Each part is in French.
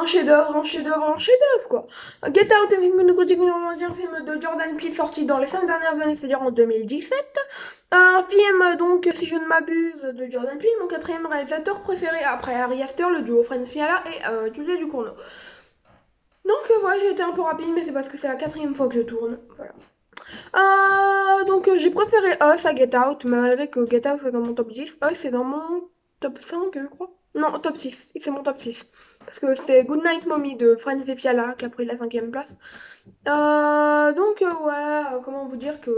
un chef-d'œuvre, un chef-d'œuvre, un chef-d'œuvre, quoi. Get Out est un film de Jordan Peele sorti dans les 5 dernières années, c'est-à-dire en 2017. Un film, donc, si je ne m'abuse, de Jordan Peele, mon quatrième réalisateur préféré après Harry Astor, le duo Fred Fiala et Julia Ducournau. Donc, voilà, j'ai été un peu rapide, mais c'est parce que c'est la quatrième fois que je tourne. Voilà. Donc, j'ai préféré Us à Get Out, malgré que Get Out est dans mon top 10. Us est dans mon top 5, je crois. Non, top 6. C'est mon top 6. Parce que c'est Goodnight Mommy de Franz et Fiala qui a pris la cinquième place. Ouais, comment vous dire que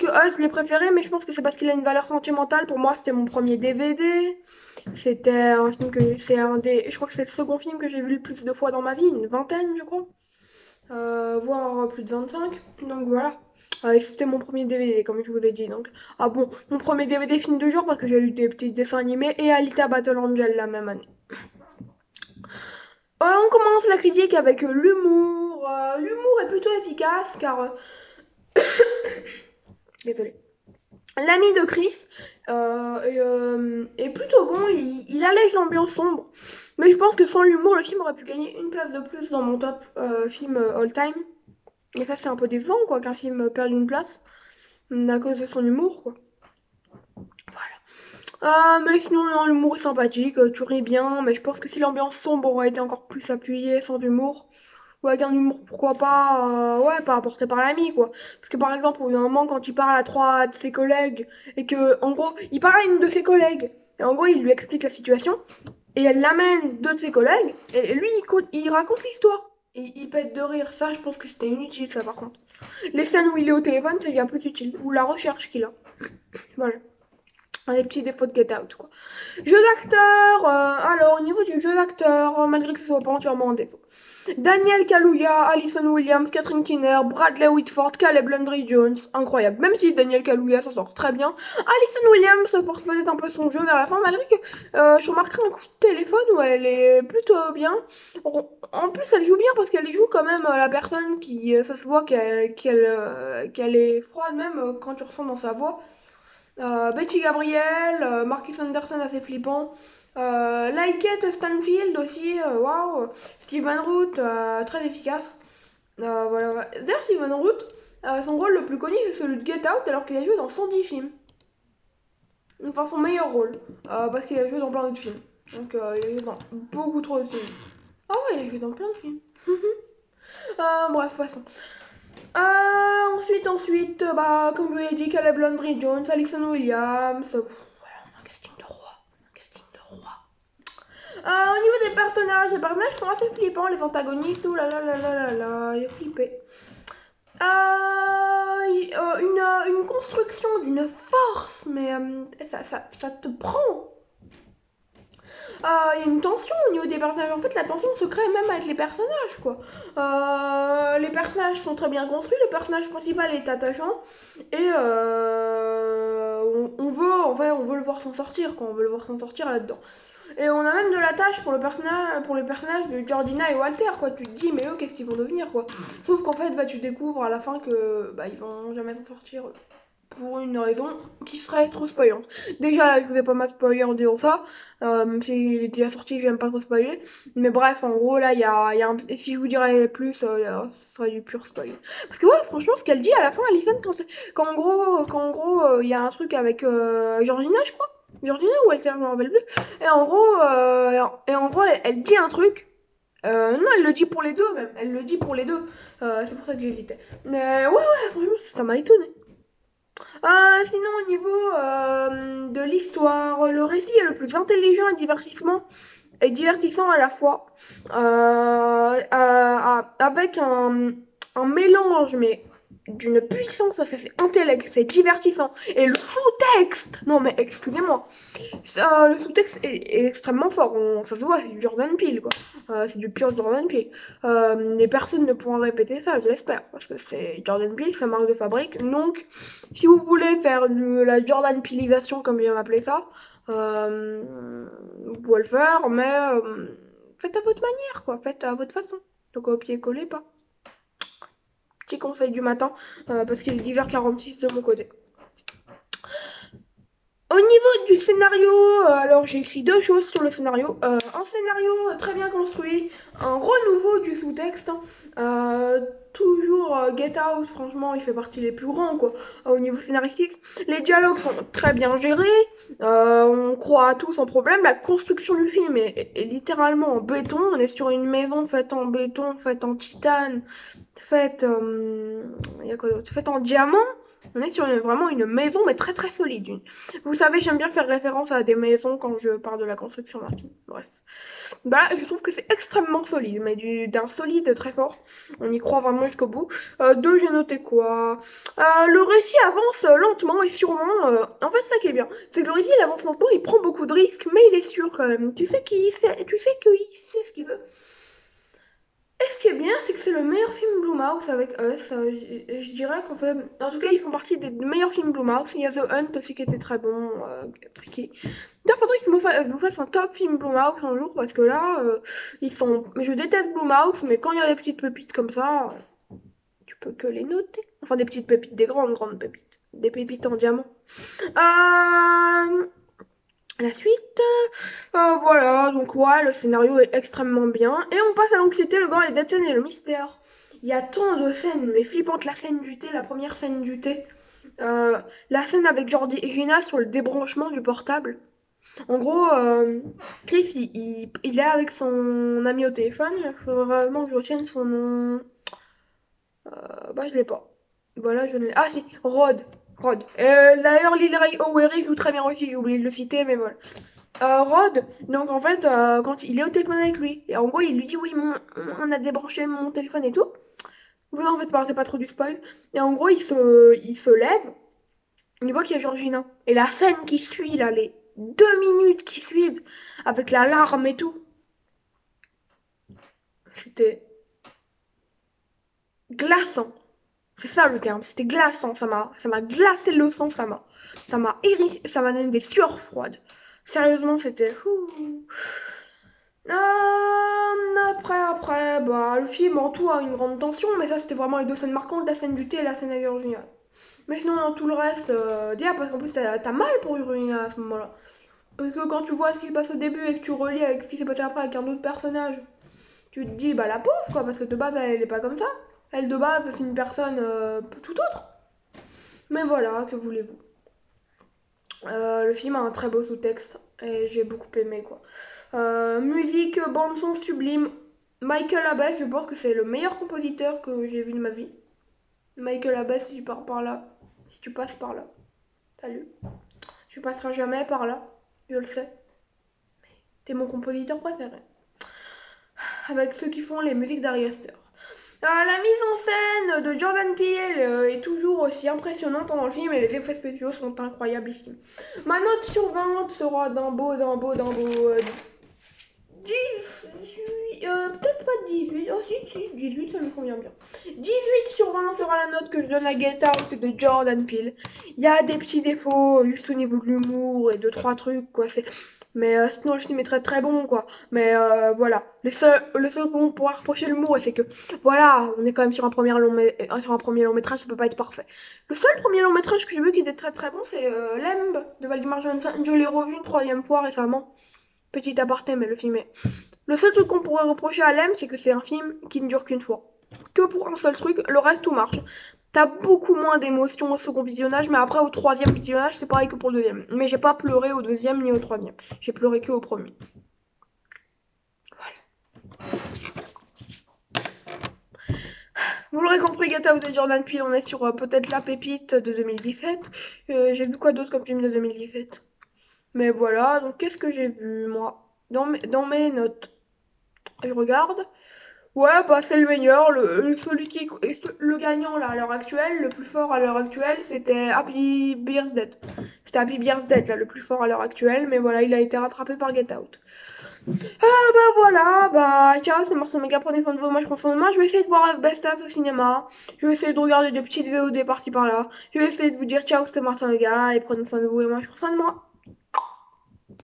Us, je l'ai préféré, mais je pense que c'est parce qu'il a une valeur sentimentale. Pour moi, c'était mon premier DVD. C'était un film que c'est un des. Je crois que c'est le second film que j'ai vu le plus de fois dans ma vie, une vingtaine, je crois. Voire plus de 25. Donc voilà. C'était mon premier DVD, comme je vous ai dit. Donc, ah bon, mon premier DVD film de genre parce que j'ai eu des petits dessins animés et Alita Battle Angel la même année. On commence la critique avec l'humour. L'humour est plutôt efficace car, désolé, l'ami de Chris est plutôt bon. Il allège l'ambiance sombre. Mais je pense que sans l'humour, le film aurait pu gagner une place de plus dans mon top film all time. Et ça, c'est un peu décevant, quoi, qu'un film perde une place à cause de son humour, quoi. Mais sinon, non, l'humour est sympathique, tu ris bien, mais je pense que si l'ambiance sombre aurait été encore plus appuyée sans humour, ou avec un humour, pourquoi pas, ouais, pas apporté par l'ami, quoi. Parce que par exemple, il y a un moment, quand il parle à trois de ses collègues, et que, en gros, il parle à une de ses collègues, et en gros, il lui explique la situation, et elle l'amène deux de ses collègues, et lui, il raconte l'histoire. Et il pète de rire, ça, je pense que c'était inutile, ça, par contre. Les scènes où il est au téléphone, c'est bien plus utile, ou la recherche qu'il a. Voilà. Les petits défauts de Get Out, quoi. Jeu d'acteur, alors au niveau du jeu d'acteur, malgré que ce soit pas entièrement un défaut. Daniel Kaluuya, Alison Williams, Catherine Keener, Bradley Whitford, Caleb Landry Jones, incroyable. Même si Daniel Kaluuya s'en sort très bien, Alison Williams force peut-être un peu son jeu vers la fin, malgré que je remarquerai un coup de téléphone où elle est plutôt bien. En plus, elle joue bien parce qu'elle joue quand même la personne qui, ça se voit qu'elle est froide même quand tu ressens dans sa voix. Betty Gabriel, Marcus Anderson assez flippant. Laiket Stanfield aussi, waouh. Steven Root, très efficace. Voilà. D'ailleurs, Steven Root, son rôle le plus connu c'est celui de Get Out alors qu'il a joué dans 110 films. Enfin, son meilleur rôle. Parce qu'il a joué dans plein d'autres films. Donc, il a joué dans beaucoup trop de films. Ah ouais, il a joué dans plein de films. Bref, passons. Ensuite, bah, comme je vous l'ai dit, Caleb Landry Jones, Alison Williams. Voilà, on a un casting de roi. Un casting de roi. Au niveau des personnages, les personnages sont assez flippants, les antagonistes, ouh là là là là là là, il est flippé. Une construction d'une force, mais ça te prend. Il y a une tension au niveau des personnages. En fait, la tension se crée même avec les personnages, quoi. Les personnages sont très bien construits, le personnage principal est attachant, et on veut le voir s'en sortir, quoi. On veut le voir s'en sortir là-dedans. Et on a même de la tâche pour les personnages de Georgina et Walter, quoi. Tu te dis, mais eux, qu'est-ce qu'ils vont devenir, quoi. Sauf qu'en fait, bah, tu découvres à la fin que bah, ils vont jamais s'en sortir pour une raison qui serait trop spoilante. Déjà, là, je vous ai pas mal spoilé en disant ça, même s'il est déjà sorti, j'aime pas trop spoiler. Mais bref, en gros, là, il y a un... Et si je vous dirais plus, ce serait du pur spoil. Parce que ouais, franchement, ce qu'elle dit à la fin, Alison, quand en gros, il y a un truc avec Georgina, je crois. Georgina ou Walter, je me rappelle plus. Et en gros elle dit un truc. Non, elle le dit pour les deux, même. Elle le dit pour les deux. C'est pour ça que j'hésitais. Mais ouais, franchement, ça m'a étonné. Sinon, au niveau de l'histoire, le récit est le plus intelligent et divertissant à la fois, avec un mélange, mais d'une puissance, parce que c'est intellect, c'est divertissant. Et le sous-texte, non mais excusez-moi, le sous-texte est extrêmement fort, ça se voit, c'est du Jordan Peele, quoi. C'est du pur Jordan Peele. Les personnes ne pourront répéter ça, je l'espère, parce que c'est Jordan Peele, sa marque de fabrique. Donc, si vous voulez faire de la Jordan Peelisation, comme j'aime appeler ça, vous pouvez le faire, mais faites à votre manière, quoi, faites à votre façon. Donc, copier-coller pas. Petit conseil du matin, parce qu'il est 10h46 de mon côté. Au niveau du scénario, alors j'ai écrit deux choses sur le scénario. Un scénario très bien construit, un renouveau du sous-texte, hein. Toujours Get Out, franchement, il fait partie des plus grands quoi. Au niveau scénaristique, les dialogues sont très bien gérés, on croit à tout sans problème. La construction du film est littéralement en béton. On est sur une maison faite en béton, faite en titane, faite, y a quoi d'autre, faite en diamant. On est sur vraiment une maison, mais très très solide. Vous savez, j'aime bien faire référence à des maisons quand je parle de la construction d'un film. Bref. Bah là, je trouve que c'est extrêmement solide, mais d'un solide très fort. On y croit vraiment jusqu'au bout. Deux, j'ai noté quoi. Le récit avance lentement et sûrement. En fait, ça qui est bien, c'est que le récit il avance lentement, il prend beaucoup de risques, mais il est sûr quand même. Tu sais qu'il sait ce qu'il veut. Et ce qui est bien, c'est que c'est le meilleur film Blumhouse avec Us. Je dirais qu'en fait, en tout cas, ils font partie des meilleurs films Blumhouse. Il y a The Hunt aussi qui était très bon, tricky. D'ailleurs, faudrait que vous fasse un top film Blumhouse un jour parce que là, ils sont. Je déteste Blumhouse, mais quand il y a des petites pépites comme ça, tu peux que les noter. Enfin, des petites pépites, des grandes pépites, des pépites en diamant. La suite, voilà, donc ouais, le scénario est extrêmement bien. Et on passe à l'anxiété, le gore, les dead scènes et le mystère. Il y a tant de scènes, mais flippantes. La scène du thé, la première scène du thé. La scène avec Georgina sur le débranchement du portable. En gros, Chris, il est avec son ami au téléphone. Il faudrait vraiment que je retienne son nom. Bah, je l'ai pas. Voilà, je l'ai. Ah si, Rod. Rod. D'ailleurs, Lil Ray O'Weary joue très bien aussi, j'ai oublié de le citer, mais voilà. Rod, donc en fait, quand il est au téléphone avec lui, et en gros, il lui dit oui, on a débranché mon téléphone et tout. Vous en faites pas, c'est pas trop du spoil. Et en gros, il se lève, il voit qu'il y a Georgina. Et la scène qui suit, là, les 2 minutes qui suivent, avec la larme et tout, c'était glaçant. C'est ça le terme, c'était glaçant. Ça m'a glacé le sang, ça m'a donné des sueurs froides. Sérieusement, c'était. Après, bah, le film en tout a une grande tension, mais ça c'était vraiment les deux scènes marquantes, la scène du thé et la scène avec Virginia. Mais sinon, dans tout le reste, parce qu'en plus t'as mal pour Virginia à ce moment-là. Parce que quand tu vois ce qui se passe au début et que tu relis avec ce qui s'est passé après avec un autre personnage, tu te dis, bah la pauvre quoi, parce que de base elle est pas comme ça. Elle de base c'est une personne tout autre. Mais voilà, que voulez-vous. Le film a un très beau sous-texte et j'ai beaucoup aimé quoi. Musique, bande son sublime. Michael Abbass, je pense que c'est le meilleur compositeur que j'ai vu de ma vie. Michael Abbass, si tu pars par là, si tu passes par là, salut. Tu passeras jamais par là, je le sais. T'es mon compositeur préféré. Avec ceux qui font les musiques d'Ari Aster. La mise en scène de Jordan Peele est toujours aussi impressionnante dans le film et les effets spéciaux sont incroyables ici. Ma note sur 20 sera d'un beau 18, peut-être pas 18, oh si, 18 ça me convient bien. 18 sur 20 sera la note que je donne à Get Out de Jordan Peele. Il y a des petits défauts juste au niveau de l'humour et 2-3 trucs quoi, mais sinon le film est très très bon quoi. Mais voilà, le seul qu'on pourra reprocher l'humour c'est que voilà, on est quand même sur sur un premier long métrage, ça peut pas être parfait. Le seul premier long métrage que j'ai vu qui était très très bon c'est Lemb de Valdemar Johnson. Je l'ai revu une troisième fois récemment. Petit aparté, mais le film est. Le seul truc qu'on pourrait reprocher à Lem, c'est que c'est un film qui ne dure qu'une fois. Que pour un seul truc, le reste tout marche. T'as beaucoup moins d'émotions au second visionnage, mais après au troisième visionnage, c'est pareil que pour le deuxième. Mais j'ai pas pleuré au deuxième ni au troisième. J'ai pleuré que au premier. Vous l'aurez compris, Get Out de Jordan Peele, on est sur peut-être la pépite de 2017. J'ai vu quoi d'autre comme film de 2017? Mais voilà, donc qu'est-ce que j'ai vu moi dans mes notes? Je regarde. Ouais, bah c'est le meilleur, celui qui le gagnant là à l'heure actuelle, le plus fort à l'heure actuelle, c'était Happy Birthday. C'était Happy Birthday là, le plus fort à l'heure actuelle, mais voilà, il a été rattrapé par Get Out. Ah bah voilà, bah ciao, c'est Martin Méga, prenez soin de vous, moi je prends soin de moi, je vais essayer de voir Asbestas au cinéma, je vais essayer de regarder des petites VOD par-ci par-là, je vais essayer de vous dire ciao, c'était Martin Méga, et prenez soin de vous et moi je prends soin de moi.